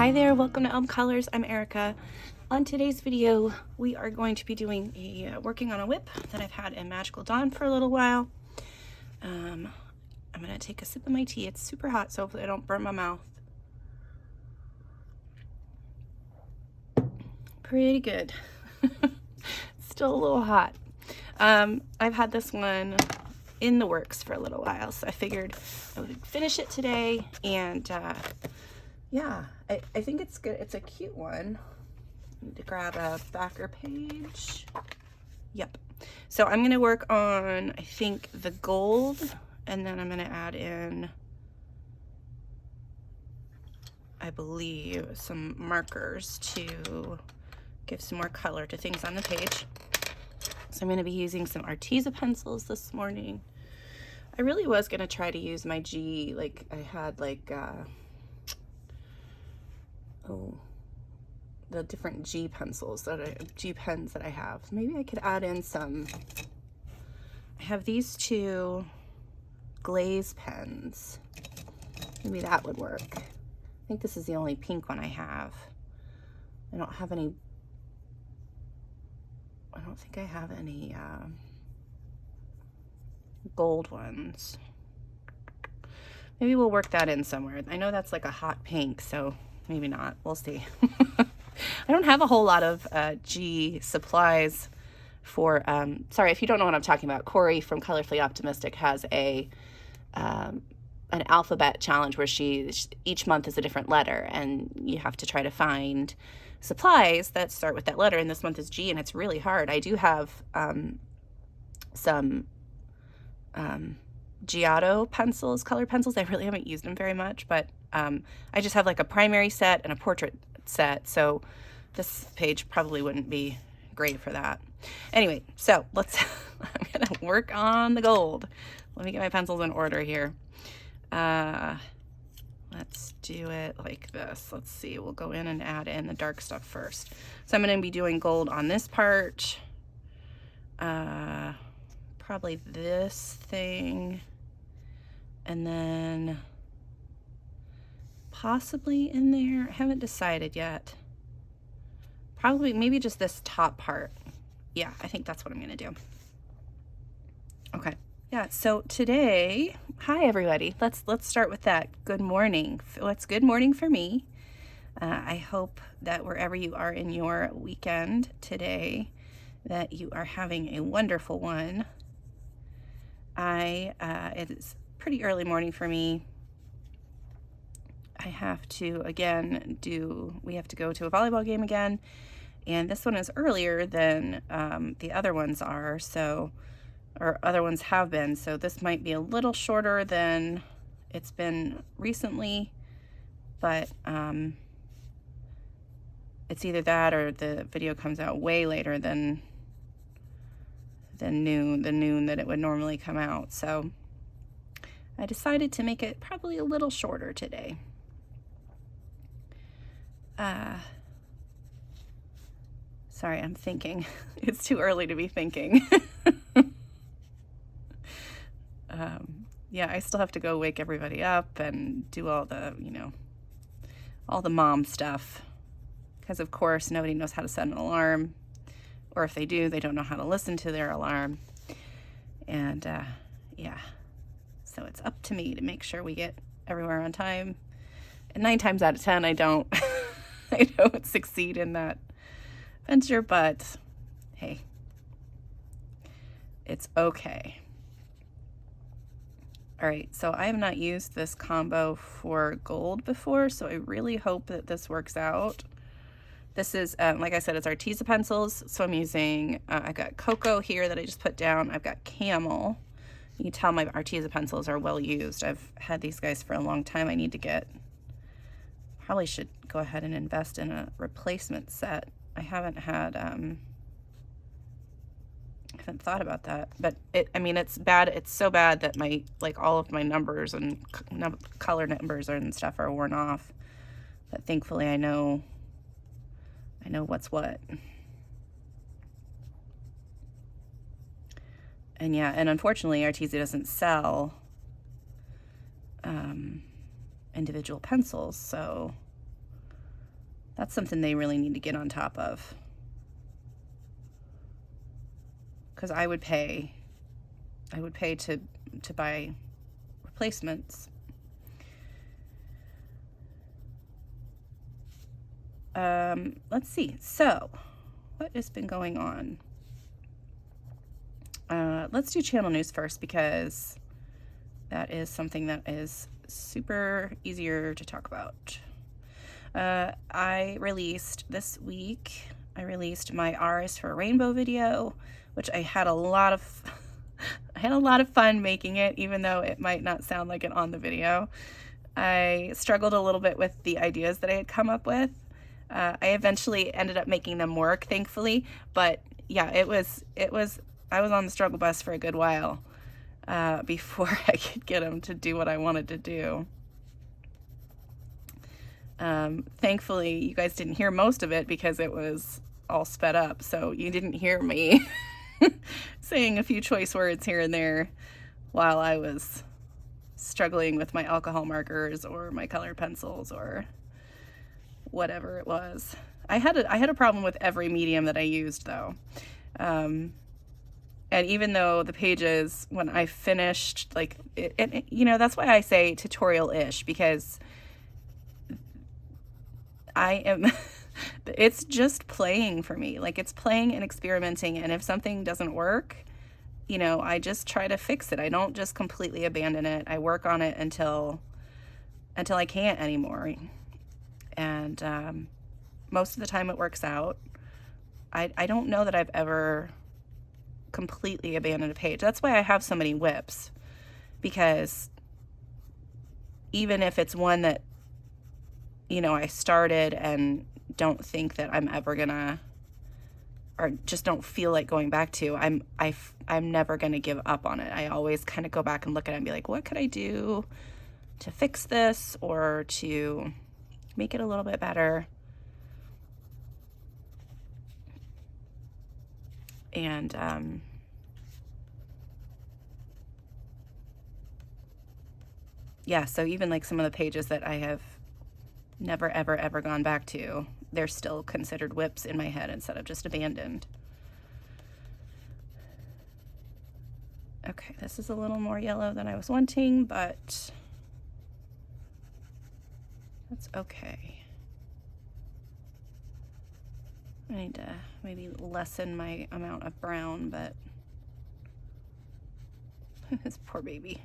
Hi there, welcome to Colors. I'm Erica. On today's video, we are going to be doing working on a WIP that I've had in Magical Dawn for a little while. I'm gonna take a sip of my tea. It's super hot, so hopefully I don't burn my mouth. Pretty good. Still a little hot. I've had this one in the works for a little while, so I figured I would finish it today. And yeah, I think it's good. It's a cute one. I need to grab a backer page. Yep. So I'm going to work on, I think, the gold, and then I'm going to add in, I believe, some markers to give some more color to things on the page. So I'm going to be using some Arteza pencils this morning. I really was going to try to use my G, like I had like, the different G pencils G pens that I have. Maybe I could add in some, I have these two glaze pens. Maybe that would work. I think this is the only pink one I have. I don't have any, I don't think I have any gold ones. Maybe we'll work that in somewhere. I know that's like a hot pink, so maybe not. We'll see. I don't have a whole lot of G supplies for, sorry, if you don't know what I'm talking about, Corey from Colorfully Optimistic has a an alphabet challenge where each month is a different letter, and you have to try to find supplies that start with that letter, and this month is G, and it's really hard. I do have some Giotto pencils, color pencils. I really haven't used them very much, but I just have like a primary set and a portrait set, so this page probably wouldn't be great for that. Anyway, so let's I'm gonna work on the gold. Let me get my pencils in order here. Let's do it like this. Let's see, we'll go in and add in the dark stuff first. So I'm gonna be doing gold on this part, probably this thing, and then possibly in there. I haven't decided yet. Probably, maybe just this top part. Yeah, I think that's what I'm gonna do. Okay. Yeah, so today, hi everybody. Let's start with that. Good morning. What's good morning for me? I hope that wherever you are in your weekend today, that you are having a wonderful one. It is pretty early morning for me. I have to, again, we have to go to a volleyball game again, and this one is earlier than the other ones are, so, or other ones have been, so this might be a little shorter than it's been recently, but it's either that or the video comes out way later than the noon that it would normally come out, so I decided to make it probably a little shorter today. Sorry, I'm thinking. It's too early to be thinking. Yeah, I still have to go wake everybody up and do all the, all the mom stuff. Because of course, nobody knows how to set an alarm. Or if they do, they don't know how to listen to their alarm. And yeah, so it's up to me to make sure we get everywhere on time. And 9 times out of 10, I don't, I don't succeed in that venture, but hey, it's okay. All right, so I have not used this combo for gold before, so I really hope that this works out. This is, like I said, it's Arteza pencils, so I'm using, I've got Cocoa here that I just put down. I've got Camel. You can tell my Arteza pencils are well used. I've had these guys for a long time. I need to probably should go ahead and invest in a replacement set. I haven't had, I haven't thought about that, but I mean, it's bad. It's so bad that all of my numbers and color numbers and stuff are worn off, but thankfully I know what's what. And yeah, and unfortunately Arteza doesn't sell individual pencils, so That's something they really need to get on top of. Because I would pay to buy replacements. Let's see. So, what has been going on? Let's do channel news first, because that is something that is super easier to talk about. I released this week, I released my R is for Rainbow video, which I had a lot of fun making it, even though it might not sound like it on the video. I struggled a little bit with the ideas that I had come up with. I eventually ended up making them work, thankfully, but yeah, I was on the struggle bus for a good while before I could get them to do what I wanted to do. Thankfully, you guys didn't hear most of it because it was all sped up, so you didn't hear me saying a few choice words here and there while I was struggling with my alcohol markers or my colored pencils or whatever it was. I had a problem with every medium that I used, though. And even though the pages, when I finished, like, you know, that's why I say tutorial-ish, because I am, it's just playing for me. Like, it's playing and experimenting, and if something doesn't work, you know, I just try to fix it. I don't just completely abandon it. I work on it until I can't anymore. And most of the time it works out. I don't know that I've ever completely abandoned a page. That's why I have so many WIPs, because even if it's one that, you know, I started and don't think that I'm ever gonna, or just don't feel like going back to, I'm never gonna give up on it. I always kind of go back and look at it and be like, what could I do to fix this or to make it a little bit better? And yeah, so even like some of the pages that I have never ever gone back to, they're still considered WIPs in my head instead of just abandoned. Okay, this is a little more yellow than I was wanting, but that's okay. I need to maybe lessen my amount of brown, but this poor baby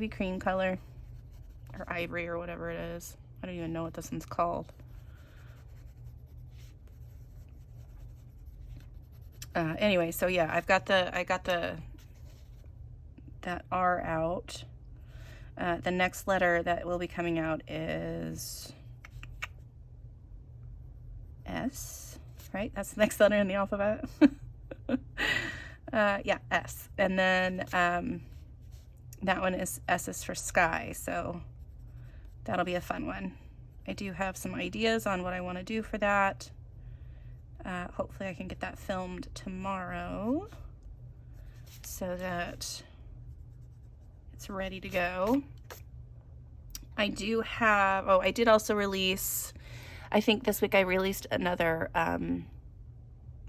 cream color, or ivory, or whatever it is. I don't even know what this one's called. Anyway, so yeah, I got that R out. The next letter that will be coming out is S, right? That's the next letter in the alphabet. Yeah, S. And then that one is S is for sky, so that'll be a fun one. I do have some ideas on what I want to do for that. Hopefully I can get that filmed tomorrow so that it's ready to go. I do have, I did also release, I think this week I released another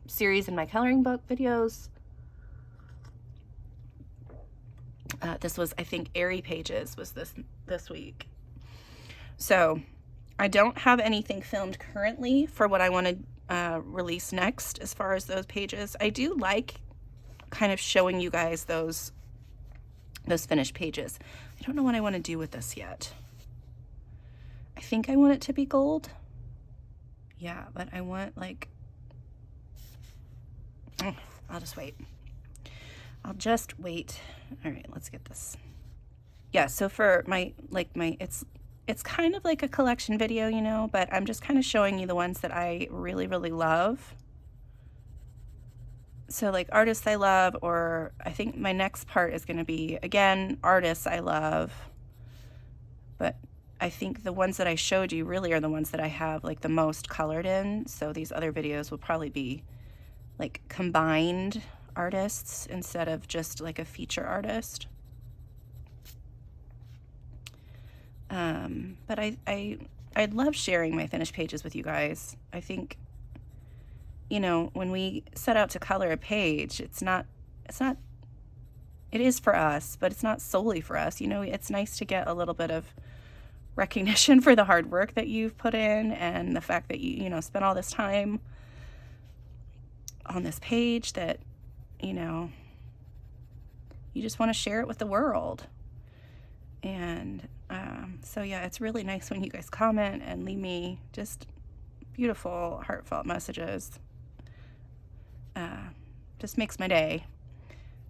series in my coloring book videos. This was, I think, Airy Pages was this week. So I don't have anything filmed currently for what I want to release next as far as those pages. I do like kind of showing you guys those finished pages. I don't know what I want to do with this yet. I think I want it to be gold. Yeah, but I want like, I'll just wait. All right, let's get this. Yeah, so for it's kind of like a collection video, you know, but I'm just kind of showing you the ones that I really love. So like artists I love, or I think my next part is going to be, again, artists I love. But I think the ones that I showed you really are the ones that I have like the most colored in. So these other videos will probably be like combined artists instead of just like a feature artist. But I I'd love sharing my finished pages with you guys. I think, you know, when we set out to color a page, it is for us, but it's not solely for us. You know, it's nice to get a little bit of recognition for the hard work that you've put in and the fact that you know, spent all this time on this page, that, you know, you just want to share it with the world. And so yeah, it's really nice when you guys comment and leave me just beautiful, heartfelt messages. Just makes my day.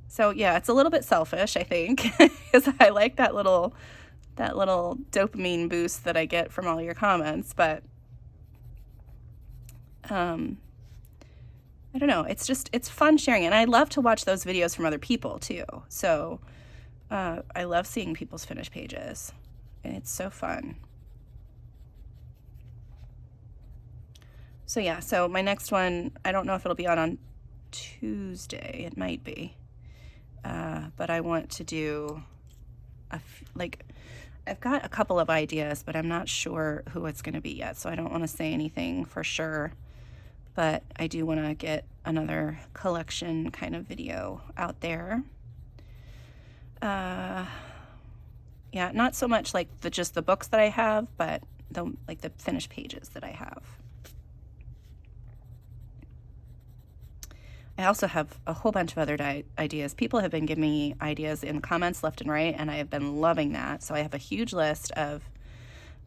So yeah, it's a little bit selfish, I think, because I like that little dopamine boost that I get from all your comments. But I don't know. It's fun sharing it. And I love to watch those videos from other people too. So I love seeing people's finished pages, and it's so fun. So yeah, so my next one, I don't know if it'll be on Tuesday. It might be. But I want to do I've got a couple of ideas, but I'm not sure who it's going to be yet. So I don't want to say anything for sure, but I do want to get another collection kind of video out there. Yeah, not so much like just the books that I have, but the finished pages that I have. I also have a whole bunch of other ideas. People have been giving me ideas in comments left and right, and I have been loving that. So I have a huge list of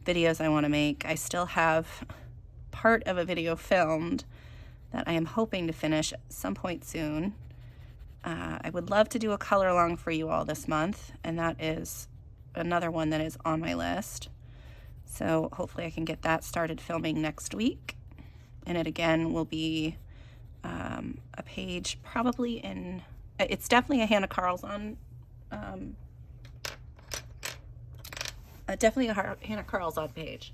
videos I want to make. I still have part of a video filmed that I am hoping to finish at some point soon. I would love to do a color along for you all this month, and that is another one that is on my list. So hopefully I can get that started filming next week. And it again will be a page probably in, it's definitely a Hannah Carlson, definitely a Hannah Carlson page.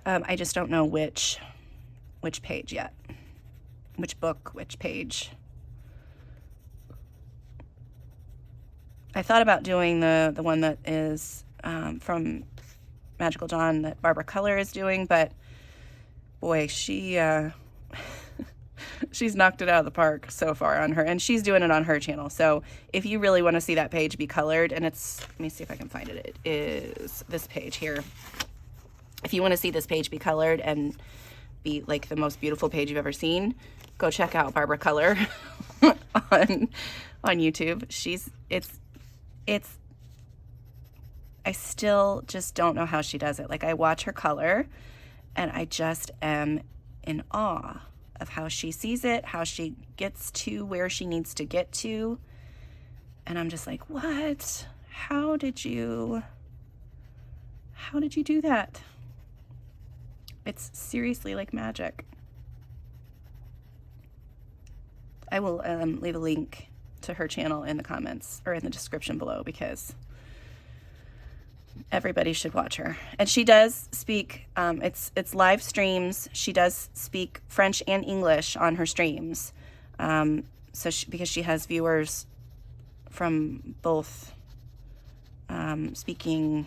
I just don't know which page yet, which book, which page. I thought about doing the one that is from Magical Dawn that Barbara Color is doing, but boy, she's knocked it out of the park so far on her, and she's doing it on her channel. So if you really want to see that page be colored, and it's, let me see if I can find it. It is this page here. If you want to see this page be colored and be like the most beautiful page you've ever seen, go check out Barbara Color on YouTube. I still just don't know how she does it. Like, I watch her color and I just am in awe of how she sees it, how she gets to where she needs to get to. And I'm just like, what? How did you do that? It's seriously like magic. I will leave a link to her channel in the comments or in the description below, because everybody should watch her. And she does speak, it's live streams. She does speak French and English on her streams. Because she has viewers from both, speaking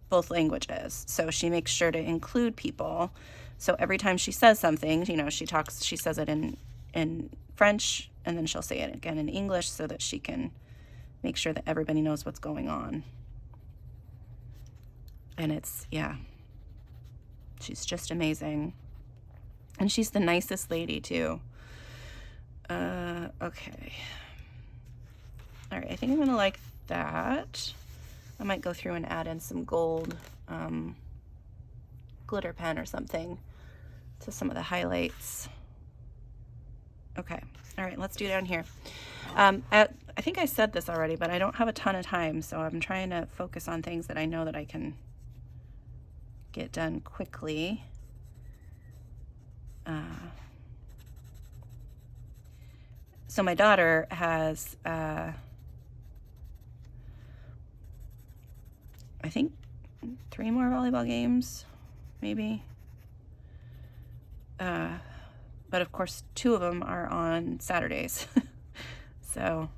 both languages. So she makes sure to include people. So every time she says something, you know, she says it in French, and then she'll say it again in English, so that she can make sure that everybody knows what's going on. And it's, yeah, she's just amazing. And she's the nicest lady too. Okay. All right, I think I'm gonna like that. I might go through and add in some gold glitter pen or something to some of the highlights. Okay, all right, let's do down here. I think I said this already, but I don't have a ton of time, so I'm trying to focus on things that I know that I can get done quickly. So my daughter has, I think 3 more volleyball games, maybe. But of course 2 of them are on Saturdays. So,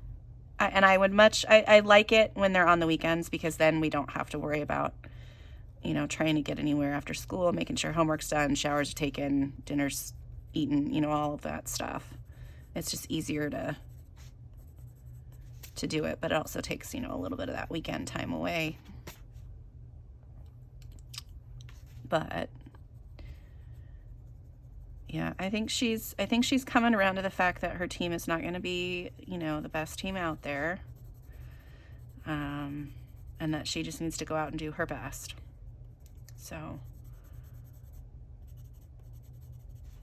I like it when they're on the weekends, because then we don't have to worry about you know, trying to get anywhere after school, making sure homework's done, showers are taken, dinner's eaten, you know, all of that stuff. It's just easier to do it, but it also takes, you know, a little bit of that weekend time away. But yeah, I think she's coming around to the fact that her team is not going to be, you know, the best team out there. And that she just needs to go out and do her best. So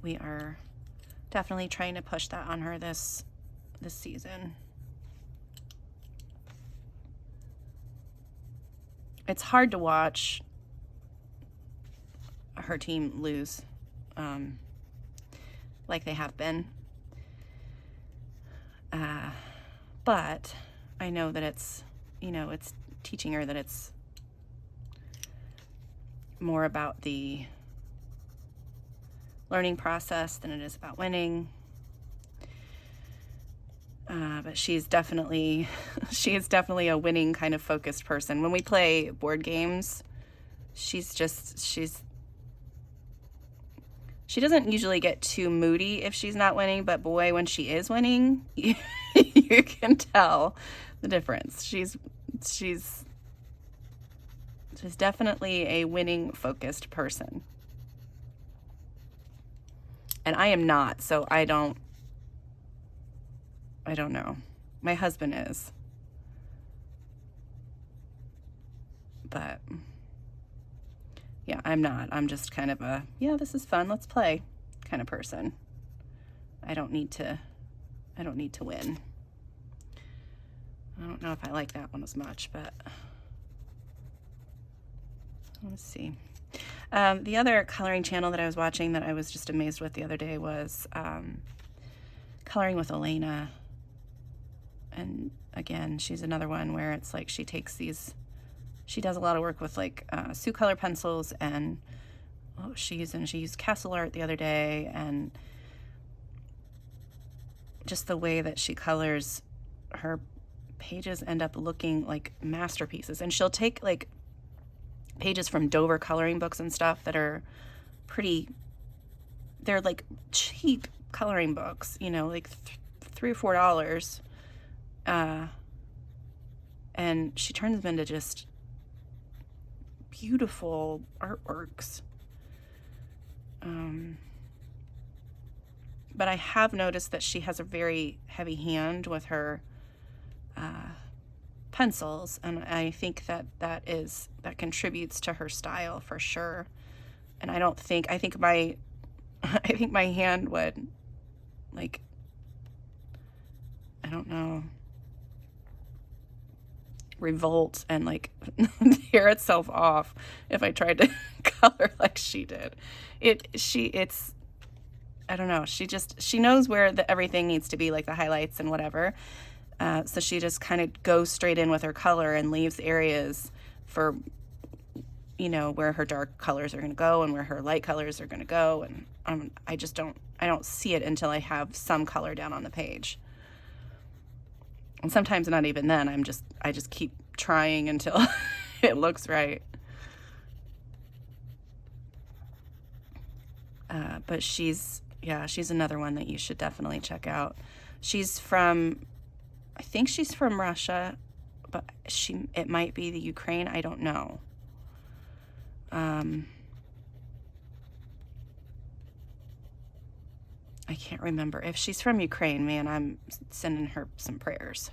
we are definitely trying to push that on her this season. It's hard to watch her team lose, like they have been. But I know that it's, you know, it's teaching her that it's more about the learning process than it is about winning. But she is definitely a winning kind of focused person. When we play board games, she doesn't usually get too moody if she's not winning, but boy, when she is winning, you can tell the difference. She's definitely a winning focused person. And I am not, so I don't know. My husband is. But yeah, I'm not. I'm just kind of a, yeah, this is fun, let's play kind of person. I don't need to win. I don't know if I like that one as much, but let's see. The other coloring channel that I was watching that I was just amazed with the other day was Coloring with Elena. And again, she's another one where it's like she does a lot of work with like Sioux color pencils, and she used Castle Art the other day, and just the way that she colors her pages end up looking like masterpieces. And she'll take like pages from Dover coloring books and stuff that are they're like cheap coloring books, you know, like $3 or $4. And she turns them into just beautiful artworks. But I have noticed that she has a very heavy hand with her pencils, and I think that contributes to her style for sure. And I think my hand would, like, I don't know, revolt and like tear itself off if I tried to color like she did. It's I don't know, she knows where everything needs to be, like the highlights and whatever. So she just kind of goes straight in with her color and leaves areas for, you know, where her dark colors are going to go and where her light colors are going to go. And I don't see it until I have some color down on the page. And sometimes not even then. I just keep trying until it looks right. But she's another one that you should definitely check out. I think she's from Russia, but it might be the Ukraine. I don't know. I can't remember. If she's from Ukraine, man, I'm sending her some prayers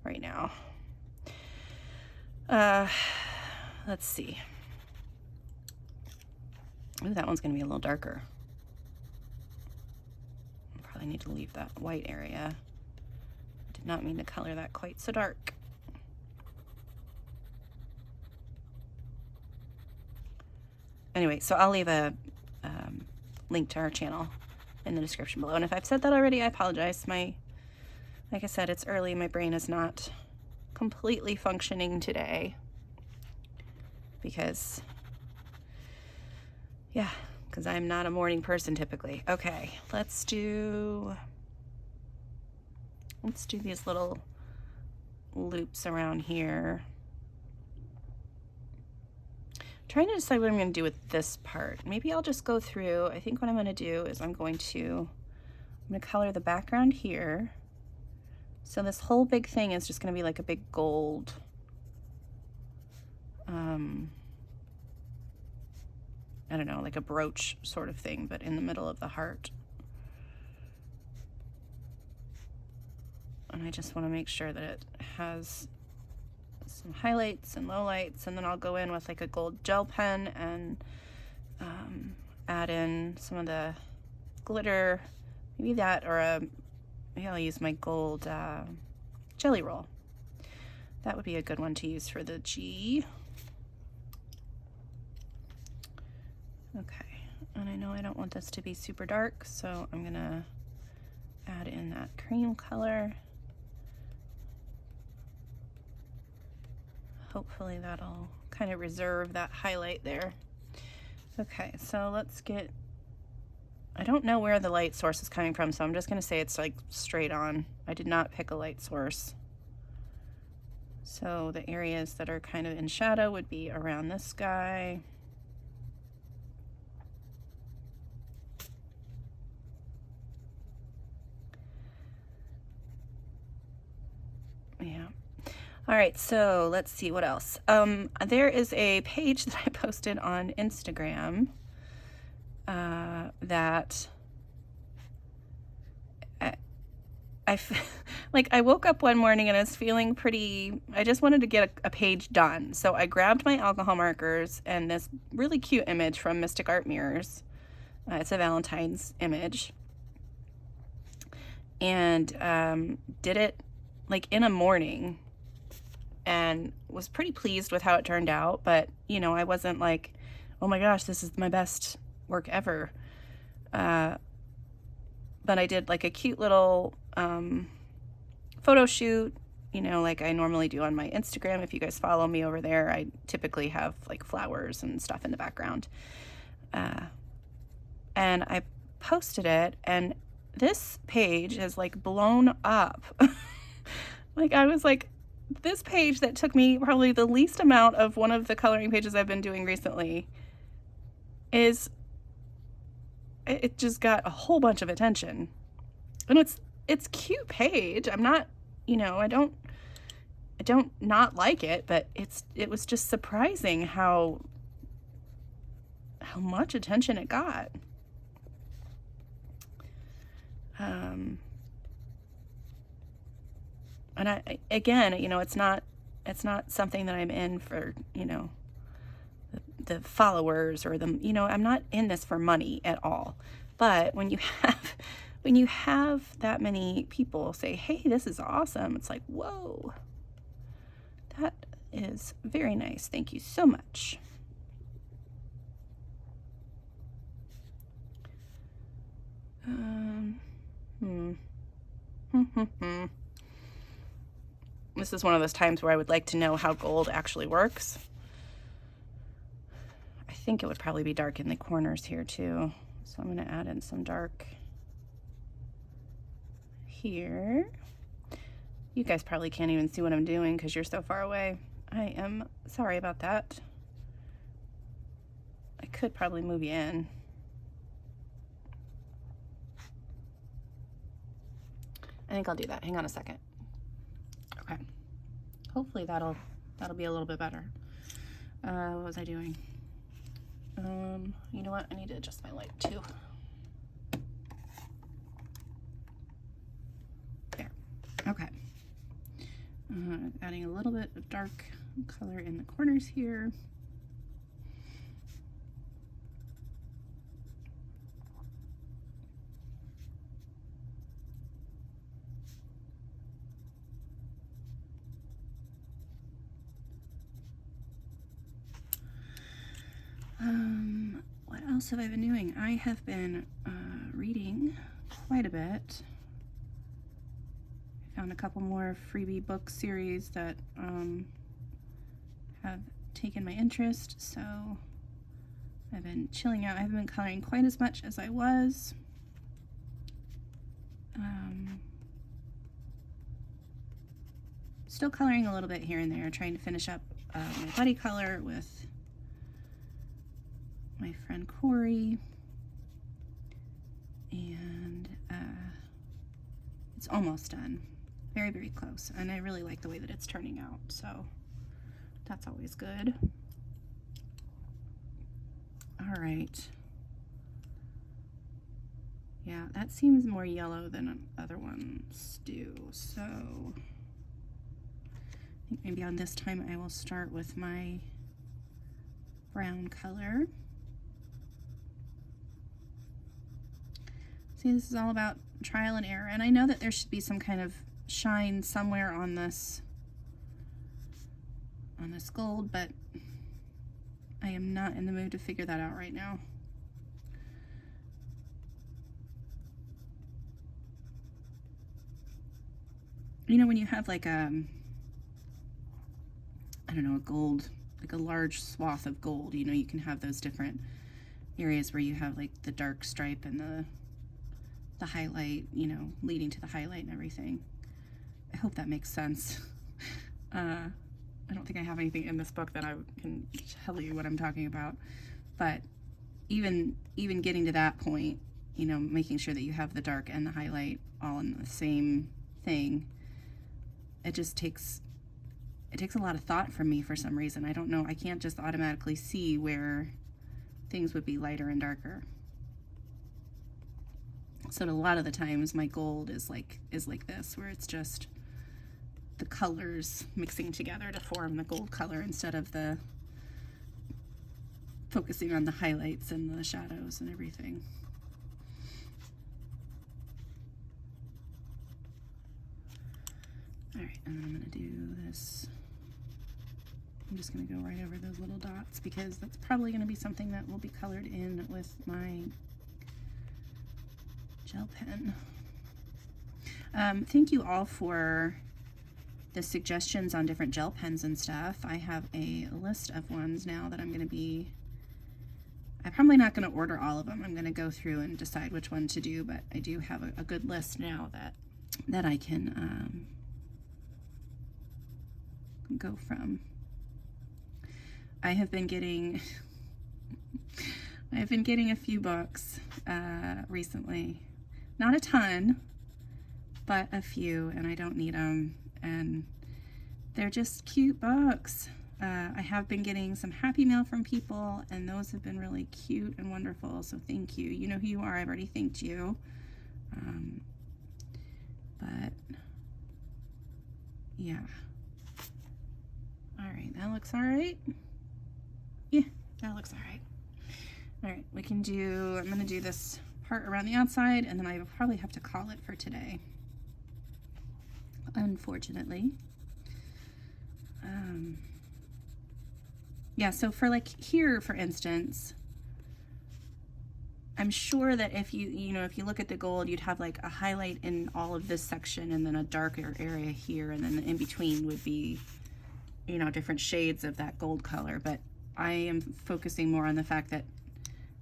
right now. Let's see. Ooh, that one's going to be a little darker. Probably need to leave that white area. Did not mean to color that quite so dark. Anyway, so I'll leave a link to our channel in the description below. And if I've said that already, I apologize. Like I said, it's early. My brain is not completely functioning today because I'm not a morning person typically. Okay, let's do these little loops around here. trying to decide what I'm going to do with this part. Maybe I'll just go through. I think what I'm going to do is I'm going to color the background here. So this whole big thing is just going to be like a big gold I don't know, like a brooch sort of thing, but in the middle of the heart. And I just want to make sure that it has some highlights and lowlights, and then I'll go in with like a gold gel pen and add in some of the glitter, maybe that, or maybe I'll use my gold jelly roll. That would be a good one to use for the G. Okay, and I know I don't want this to be super dark, so I'm gonna add in that cream color. Hopefully that'll kind of reserve that highlight there. Okay, so let's get, I don't know where the light source is coming from, so I'm just gonna say it's like straight on. I did not pick a light source. So the areas that are kind of in shadow would be around this guy. Yeah. All right, so let's see what else. There is a page that I posted on Instagram that I woke up one morning and I was feeling pretty, I just wanted to get a page done. So I grabbed my alcohol markers and this really cute image from Mystic Art Mirrors. It's a Valentine's image. And did it like in a morning and was pretty pleased with how it turned out. But, you know, I wasn't like, oh my gosh, this is my best work ever. But I did like a cute little photo shoot, you know, like I normally do on my Instagram. If you guys follow me over there, I typically have like flowers and stuff in the background. And I posted it, and this page is like blown up. Like I was like, this page that took me probably the least amount of one of the coloring pages I've been doing recently it just got a whole bunch of attention. And it's cute page. I'm not, you know, I don't not like it, but it was just surprising how much attention it got. And again, you know, it's not something that I'm in for, you know, the followers or the, you know, I'm not in this for money at all. But when you have that many people say, hey, this is awesome, it's like, whoa, that is very nice. Thank you so much. This is one of those times where I would like to know how gold actually works. I think it would probably be dark in the corners here too. So I'm going to add in some dark here. You guys probably can't even see what I'm doing because you're so far away. I am sorry about that. I could probably move you in. I think I'll do that. Hang on a second. Okay. Hopefully that'll be a little bit better. What was I doing? You know what? I need to adjust my light too. There. Okay. Adding a little bit of dark color in the corners here. What else have I been doing? I have been reading quite a bit. I found a couple more freebie book series that have taken my interest, so I've been chilling out. I haven't been coloring quite as much as I was. Still coloring a little bit here and there, trying to finish up my buddy color with on Corey. And it's almost done. Very, very close. And I really like the way that it's turning out, so that's always good. All right. Yeah, that seems more yellow than other ones do, so I think maybe on this time I will start with my brown color. See, this is all about trial and error, and I know that there should be some kind of shine somewhere on this gold, but I am not in the mood to figure that out right now. You know, when you have like I don't know, a gold, like a large swath of gold, you know, you can have those different areas where you have like the dark stripe and the highlight, you know, leading to the highlight and everything. I hope that makes sense. I don't think I have anything in this book that I can tell you what I'm talking about, but even getting to that point, you know, making sure that you have the dark and the highlight all in the same thing, it just takes a lot of thought from me for some reason. I don't know, I can't just automatically see where things would be lighter and darker. So a lot of the times my gold is like this, where it's just the colors mixing together to form the gold color instead of the focusing on the highlights and the shadows and everything. All right, and then I'm gonna do this. I'm just gonna go right over those little dots because that's probably gonna be something that will be colored in with my gel pen. Thank you all for the suggestions on different gel pens and stuff. I have a list of ones now that I'm probably not going to order all of them. I'm going to go through and decide which one to do, but I do have a good list now that I can go from. I have been getting a few books recently. Not a ton, but a few, and I don't need them. And they're just cute books. I have been getting some happy mail from people, and those have been really cute and wonderful, so thank you. You know who you are, I've already thanked you. But yeah. All right, that looks all right. Yeah, that looks all right. All right, I'm gonna do this part around the outside, and then I will probably have to call it for today, unfortunately. Yeah, so for like here, for instance, I'm sure that if you look at the gold, you'd have like a highlight in all of this section and then a darker area here, and then in between would be, you know, different shades of that gold color. But I am focusing more on the fact that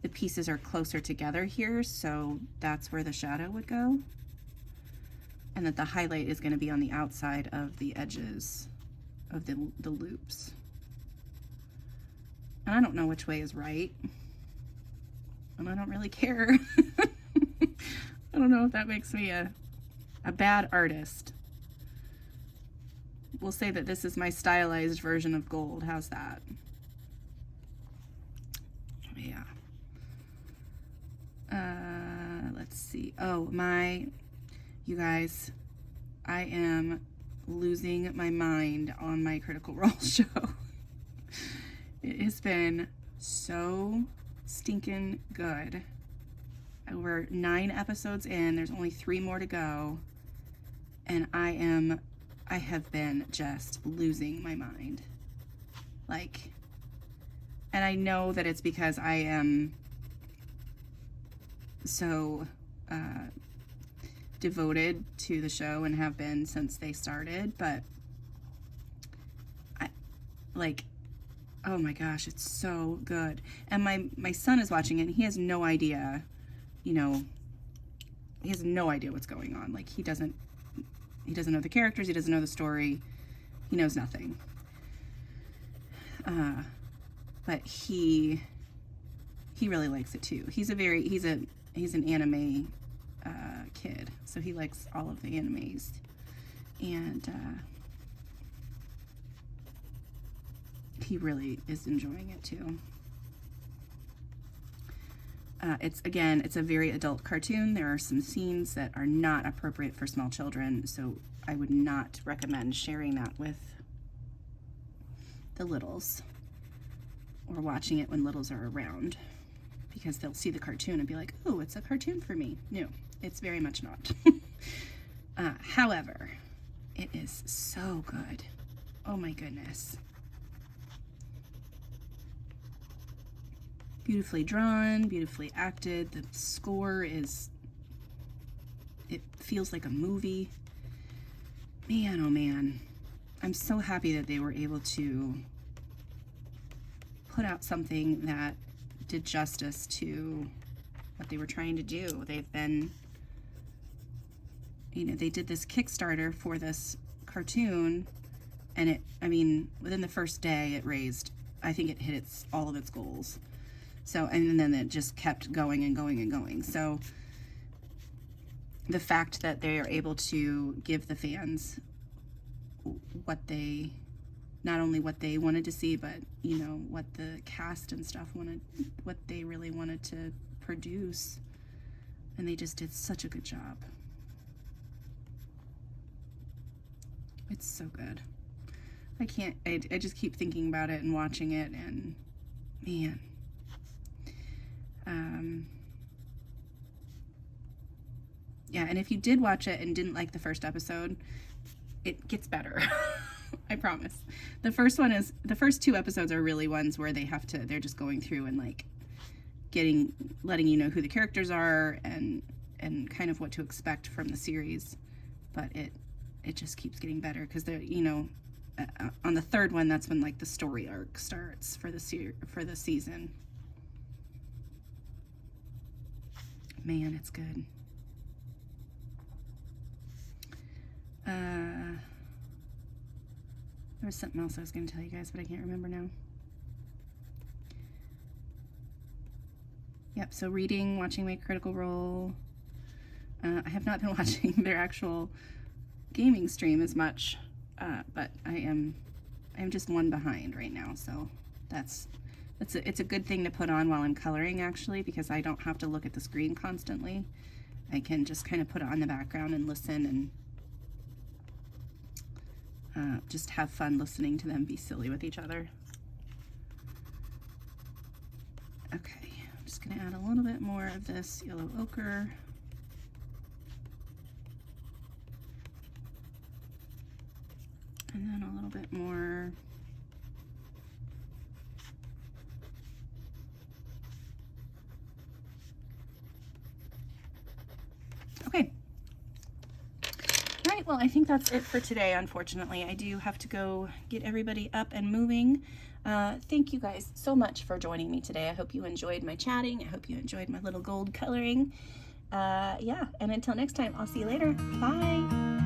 the pieces are closer together here, so that's where the shadow would go. And that the highlight is going to be on the outside of the edges of the loops. And I don't know which way is right. And I don't really care. I don't know if that makes me a bad artist. We'll say that this is my stylized version of gold. How's that? Yeah. Let's see. Oh, you guys, I am losing my mind on my Critical Role show. It has been so stinking good. We're 9 episodes in, there's only 3 more to go, and I have been just losing my mind. Like, and I know that it's because I am so devoted to the show and have been since they started, but oh my gosh, it's so good. And my son is watching it, and he has no idea, you know, he has no idea what's going on. Like, he doesn't know the characters, he doesn't know the story, he knows nothing. But he he really likes it too. He's an anime kid, so he likes all of the animes, and he really is enjoying it too. It's a very adult cartoon. There are some scenes that are not appropriate for small children, so I would not recommend sharing that with the littles or watching it when littles are around, because they'll see the cartoon and be like, oh, it's a cartoon for me. No, it's very much not. However, it is so good. Oh my goodness. Beautifully drawn, beautifully acted. The score it feels like a movie. Man, oh man. I'm so happy that they were able to put out something that did justice to what they were trying to do. They've been, they did this Kickstarter for this cartoon, and within the first day it raised, I think it hit all of its goals. So, and then it just kept going and going and going. So the fact that they are able to give the fans not only what they wanted to see, but what the cast and stuff wanted, what they really wanted to produce, and they just did such a good job. It's so good. I just keep thinking about it and watching it, and man. Yeah, and if you did watch it and didn't like the first episode, it gets better. I promise. The first 2 episodes are really ones where they're just going through and like letting you know who the characters are and kind of what to expect from the series. But it just keeps getting better, because on the 3rd one, that's when like the story arc starts for the season. Man, it's good. There was something else I was going to tell you guys, but I can't remember now. Yep, so reading, watching my Critical Role. I have not been watching their actual gaming stream as much, but I am just one behind right now, so it's a good thing to put on while I'm coloring, actually, because I don't have to look at the screen constantly. I can just kind of put it on the background and listen, and just have fun listening to them be silly with each other. Okay, I'm just going to add a little bit more of this yellow ochre. And then a little bit more. Okay. All right, well, I think that's it for today, unfortunately. I do have to go get everybody up and moving. Thank you guys so much for joining me today. I hope you enjoyed my chatting. I hope you enjoyed my little gold coloring. Yeah, and until next time, I'll see you later. Bye.